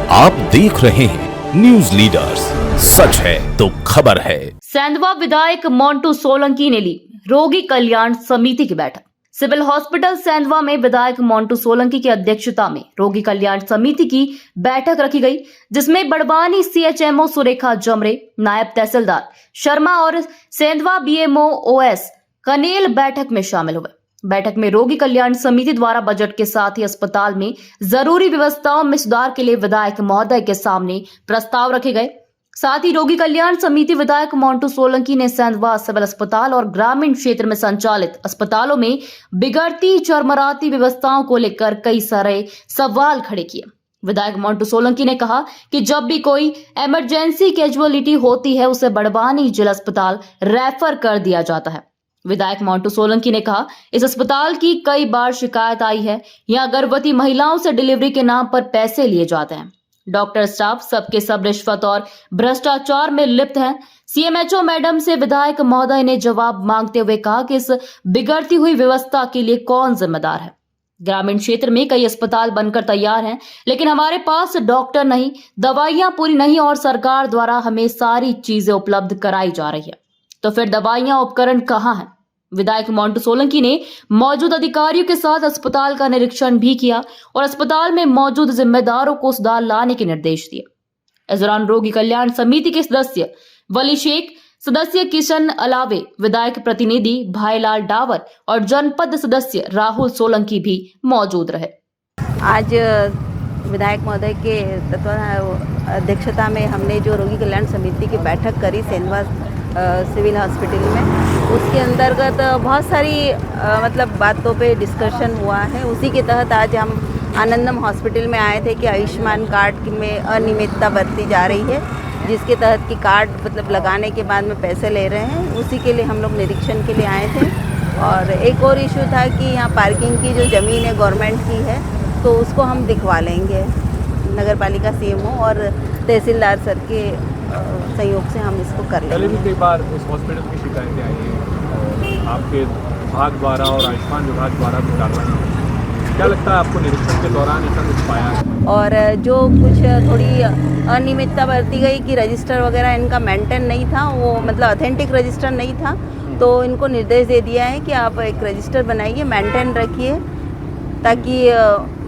आप देख रहे हैं न्यूज लीडर्स, सच है तो खबर है। सेंधवा विधायक मोंटू सोलंकी ने ली रोगी कल्याण समिति की बैठक। सिविल हॉस्पिटल सेंधवा में विधायक मोंटू सोलंकी की अध्यक्षता में रोगी कल्याण समिति की बैठक रखी गई, जिसमें बड़वानी CHMO सुरेखा जमरे, नायब तहसीलदार शर्मा और सेंधवा BMO OS कनेल बैठक में शामिल हुए। बैठक में रोगी कल्याण समिति द्वारा बजट के साथ ही अस्पताल में जरूरी व्यवस्थाओं में सुधार के लिए विधायक महोदय के सामने प्रस्ताव रखे गए। साथ ही रोगी कल्याण समिति विधायक मोंटू सोलंकी ने सेंधवा सिविल अस्पताल और ग्रामीण क्षेत्र में संचालित अस्पतालों में बिगड़ती चरमराती व्यवस्थाओं को लेकर कई सारे सवाल खड़े किए। विधायक मोंटू सोलंकी ने कहा कि जब भी कोई इमरजेंसी कैजुअलिटी होती है उसे बड़वानी जिला अस्पताल रेफर कर दिया जाता है। विधायक मोंटू सोलंकी ने कहा, इस अस्पताल की कई बार शिकायत आई है, यहाँ गर्भवती महिलाओं से डिलीवरी के नाम पर पैसे लिए जाते हैं। डॉक्टर स्टाफ सबके सब रिश्वत और भ्रष्टाचार में लिप्त हैं। CMHO मैडम से विधायक महोदय ने जवाब मांगते हुए कहा कि इस बिगड़ती हुई व्यवस्था के लिए कौन जिम्मेदार है। ग्रामीण क्षेत्र में कई अस्पताल बनकर तैयार हैं, लेकिन हमारे पास डॉक्टर नहीं, दवाइयां पूरी नहीं और सरकार द्वारा हमें सारी चीजें उपलब्ध कराई जा रही है, तो फिर दवाइयां उपकरण कहाँ हैं। विधायक मोंटू सोलंकी ने मौजूद अधिकारियों के साथ अस्पताल का निरीक्षण भी किया और अस्पताल में मौजूद जिम्मेदारों को सुधार लाने के निर्देश दिए। इस दौरान रोगी कल्याण समिति के सदस्य वली शेख, सदस्य किशन अलावे, विधायक प्रतिनिधि भाईलाल डावर और जनपद सदस्य राहुल सोलंकी भी मौजूद रहे। आज विधायक महोदय के अध्यक्षता में हमने जो रोगी कल्याण समिति की बैठक करी सेंधवा सिविल हॉस्पिटल में, उसके अंतर्गत बहुत सारी मतलब बातों पे डिस्कशन हुआ है। उसी के तहत आज हम आनंदम हॉस्पिटल में आए थे कि आयुष्मान कार्ड में अनियमितता बरती जा रही है, जिसके तहत कि कार्ड मतलब लगाने के बाद में पैसे ले रहे हैं। उसी के लिए हम लोग निरीक्षण के लिए आए थे। और एक और इशू था कि यहाँ पार्किंग की जो ज़मीन है गवर्नमेंट की है, तो उसको हम दिखवा लेंगे। नगर पालिका CMO और तहसीलदार सर के सहयोग से हम इसको कर लेंगे। पहले भी कई बार उस हॉस्पिटल की शिकायतें आई हैं आपके विभाग द्वारा और आयुष्मान विभाग द्वारा भी कार्रवाई। क्या लगता है आपको निरीक्षण के दौरान ऐसा कुछ पाया है? और जो कुछ थोड़ी अनियमितता बरती गई कि रजिस्टर वगैरह इनका मेंटेन नहीं था, वो मतलब ऑथेंटिक रजिस्टर नहीं था, तो इनको निर्देश दे दिया है कि आप एक रजिस्टर बनाइए, मेंटेन रखिए, ताकि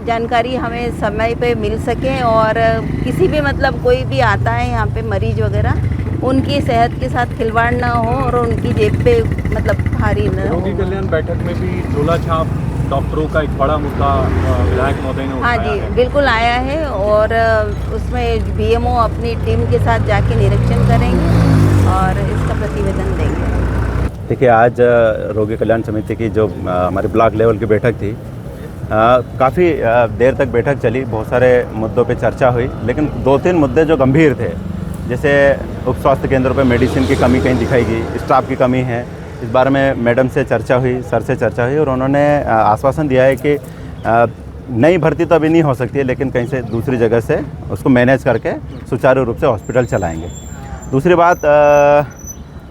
जानकारी हमें समय पे मिल सके और किसी भी मतलब कोई भी आता है यहाँ पे मरीज वगैरह, उनकी सेहत के साथ खिलवाड़ ना हो और उनकी जेब पे मतलब भारी न हो। रोगी कल्याण बैठक में भी झोला छाप डॉक्टरों का एक बड़ा मुद्दा विधायक महोदय ने उठाया। हाँ जी, बिल्कुल आया है और उसमें BMO अपनी टीम के साथ जाके निरीक्षण करेंगे और इसका प्रतिवेदन देंगे। देखिए, आज रोगी कल्याण समिति की जो हमारी ब्लॉक लेवल की बैठक थी, काफ़ी देर तक बैठक चली, बहुत सारे मुद्दों पे चर्चा हुई, लेकिन 2-3 मुद्दे जो गंभीर थे, जैसे उप स्वास्थ्य केंद्रों पे मेडिसिन की कमी कहीं दिखाई गई, स्टाफ की कमी है, इस बारे में मैडम से चर्चा हुई, सर से चर्चा हुई और उन्होंने आश्वासन दिया है कि नई भर्ती तो अभी नहीं हो सकती है, लेकिन कहीं से दूसरी जगह से उसको मैनेज करके सुचारू रूप से हॉस्पिटल चलाएँगे। दूसरी बात,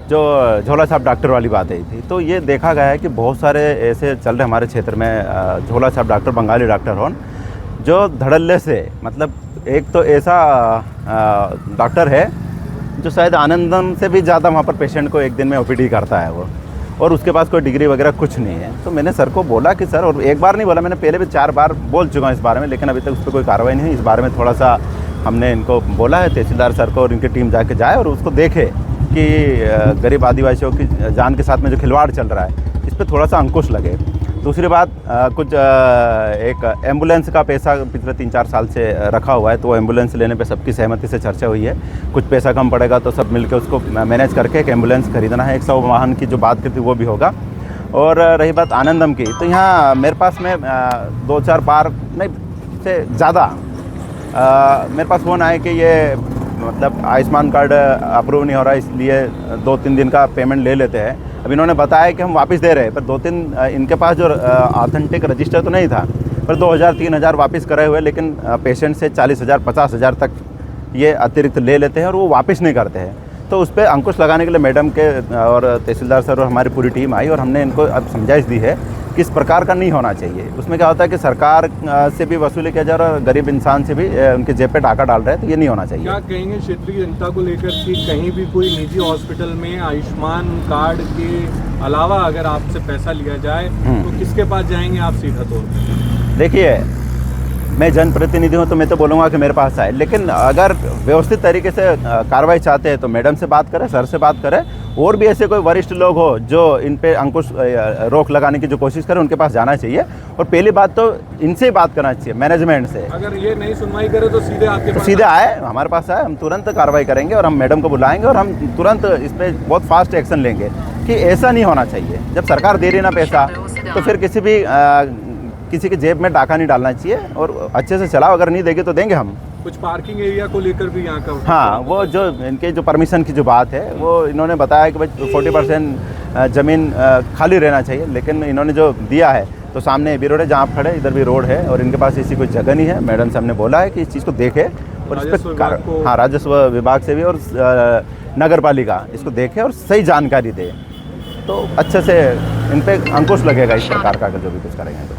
जो झोला छाप डॉक्टर वाली बात आई थी, तो ये देखा गया है कि बहुत सारे ऐसे चल रहे हमारे क्षेत्र में झोला छाप डॉक्टर, बंगाली डॉक्टर हों, जो धड़ल्ले से मतलब एक तो ऐसा डॉक्टर है जो शायद आनंदम से भी ज़्यादा वहाँ पर पेशेंट को एक दिन में OPD करता है वो, और उसके पास कोई डिग्री वगैरह कुछ नहीं है। तो मैंने सर को बोला कि सर, और एक बार नहीं बोला, मैंने पहले भी 4 बार बोल चुका हूँ इस बारे में, लेकिन अभी तक उस पर कोई कार्रवाई नहीं हुई। इस बारे में थोड़ा सा हमने इनको बोला है, तहसीलदार सर को और इनकी टीम जाके जाए और उसको देखे कि गरीब आदिवासियों की जान के साथ में जो खिलवाड़ चल रहा है, इस पर थोड़ा सा अंकुश लगे। दूसरी बात, कुछ एक एम्बुलेंस का पैसा पिछले 3-4 साल से रखा हुआ है, तो वो एम्बुलेंस लेने पे सबकी सहमति से चर्चा हुई है। कुछ पैसा कम पड़ेगा तो सब मिलकर उसको मैनेज करके एक एम्बुलेंस खरीदना है। 100 वाहन की जो बात की थी वो भी होगा। और रही बात आनंदम की, तो यहाँ मेरे पास में 2-4 बार नहीं से ज़्यादा मेरे पास फ़ोन आए कि ये मतलब आयुष्मान कार्ड अप्रूव नहीं हो रहा, इसलिए 2-3 दिन का पेमेंट ले लेते हैं। अब इन्होंने बताया कि हम वापस दे रहे हैं, पर 2-3 इनके पास जो ऑथेंटिक रजिस्टर तो नहीं था, पर 2000-3000 वापस करे हुए, लेकिन पेशेंट से 40,000 50,000 तक ये अतिरिक्त ले लेते हैं और वो वापस नहीं करते हैं। तो उस पर अंकुश लगाने के लिए मैडम के और तहसीलदार सर और हमारी पूरी टीम आई और हमने इनको अब समझाइश दी है किस प्रकार का नहीं होना चाहिए। उसमें क्या होता है कि सरकार से भी वसूली किया जा रहा है और गरीब इंसान से भी उनके जेब पे डाका डाल रहे हैं, तो ये नहीं होना चाहिए। क्या कहेंगे क्षेत्रीय जनता को लेकर कि कहीं भी कोई निजी हॉस्पिटल में आयुष्मान कार्ड के अलावा अगर आपसे पैसा लिया जाए तो किसके पास जाएंगे आप सीधा तौर पर? देखिए, मैं जनप्रतिनिधि हूँ तो मैं तो बोलूँगा कि मेरे पास आए, लेकिन अगर व्यवस्थित तरीके से कार्रवाई चाहते हैं तो मैडम से बात करें, सर से बात करें, और भी ऐसे कोई वरिष्ठ लोग हो जो इन पे अंकुश रोक लगाने की जो कोशिश करें, उनके पास जाना चाहिए। और पहली बात तो इनसे ही बात करना चाहिए, मैनेजमेंट से। अगर ये नहीं सुनवाई करे तो सीधे आपके पास सीधे आए, हमारे पास आए, हम तुरंत कार्रवाई करेंगे और हम मैडम को बुलाएंगे और हम तुरंत इस पर बहुत फास्ट एक्शन लेंगे कि ऐसा नहीं होना चाहिए। जब सरकार दे रही ना पैसा तो फिर किसी के जेब में डाका नहीं डालना चाहिए और अच्छे से चलाओ, अगर नहीं देंगे तो देंगे हम। कुछ पार्किंग एरिया को लेकर भी यहाँ का हाँ, वो जो इनके जो परमिशन की जो बात है वो इन्होंने बताया कि भाई 40% ज़मीन खाली रहना चाहिए, लेकिन इन्होंने जो दिया है तो सामने भी रोड है जहाँ आप खड़े, इधर भी रोड है और इनके पास ऐसी कोई जगह नहीं है। मैडम से हमने बोला है कि इस चीज़ को देखे और इस पर हाँ, राजस्व विभाग से भी और नगर पालिका इसको देखे और सही जानकारी दे, तो अच्छे से इन पर अंकुश लगेगा इस प्रकार का जो भी कुछ करेंगे तो।